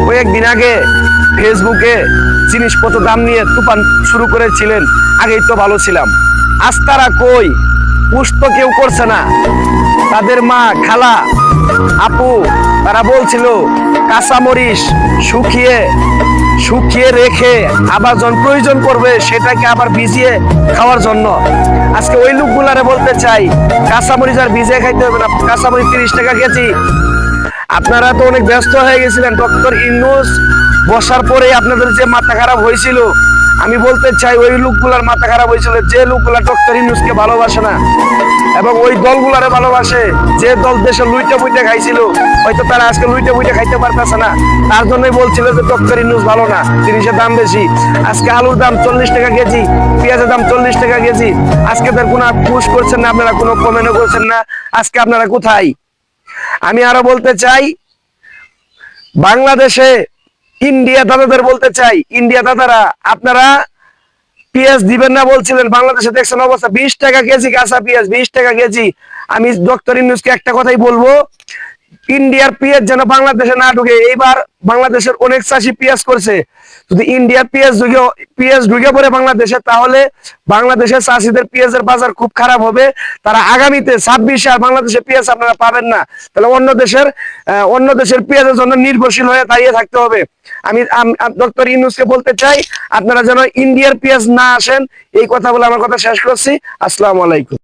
কয়েকদিন আগে ফেসবুকে জিনিসপত্র দাম নিয়ে তুফান শুরু করেছিলেন, আগেই তো ভালো ছিলাম। আজ তারা কই? পুষ্ট কেউ করছে না। তাদের মা, খালা, আপু তারা বলছিল কাঁচামরিচ শুকিয়ে শুকিয়ে রেখে আবার যখন প্রয়োজন করবে সেটাকে আবার ভিজিয়ে খাওয়ার জন্য। আজকে ওই লোকগুলারে বলতে চাই, কাঁচামরিচ আর ভিজিয়ে খাইতে হবে না, কাঁচামরিচ 30 টাকা কেজি। আপনারা তো অনেক ব্যস্ত হয়ে গেছিলেন। ডক্টর ইউনূস বসার পরে আপনাদের যে মাথা খারাপ হয়েছিল, আমি বলতে চাই ওই লোকগুলার মাথা খারাপ হয়েছিল যে লোকগুলা ডক্টর ইউনূসকে ভালোবাসে না এবং ওই দলগুলারে ভালোবাসে। যে দল দেশে লুইটা বুইটা খাইছিল, হয়তো তারা আজকে লুইটা বুইটা খাইতে পারতেছে না। তার জন্যই বলছিল যে ডক্টর ইউনূস ভালো না, জিনিসের দাম বেশি। আজকে আলুর দাম 40 টাকা কেজি, পেঁয়াজের দাম 40 টাকা কেজি। আজকে তার কোনো পুশ করছেন না আপনারা, কোনো কমেন্টও করছেন না। আজকে আপনারা কোথায়? আমি আরো বলতে চাই, বাংলাদেশে ইন্ডিয়া দাদাদের বলতে চাই, ইন্ডিয়া দাদারা আপনারা পেঁয়াজ দিবেন না বলছিলেন, বাংলাদেশে দেখছেন অবস্থা, 20 টাকা কেজি কাঁচা পেঁয়াজ, 20 টাকা কেজি। আমি ডক্টর ইউনূসকে একটা কথাই বলবো, ইন্ডিয়ার পেঁয়াজ যেন বাংলাদেশে না ঢুকে। এইবার বাংলাদেশের অনেক চাষি পেঁয়াজ করছে, যদি ইন্ডিয়ার পেঁয়াজ ঢুকে পড়ে বাংলাদেশে, তাহলে বাংলাদেশের চাষিদের পেঁয়াজের বাজার খুব খারাপ হবে। তারা আগামীতে 26 আর বাংলাদেশে পেঁয়াজ আপনারা পাবেন না। তাহলে অন্য দেশের পেঁয়াজের জন্য নির্ভরশীল হয়ে দাঁড়িয়ে থাকতে হবে। আমি ডক্টর ইউনূসকে বলতে চাই, আপনারা যেন ইন্ডিয়ার পেঁয়াজ না আসেন, এই কথা বলে আমার কথা শেষ করছি। আসসালামু আলাইকুম।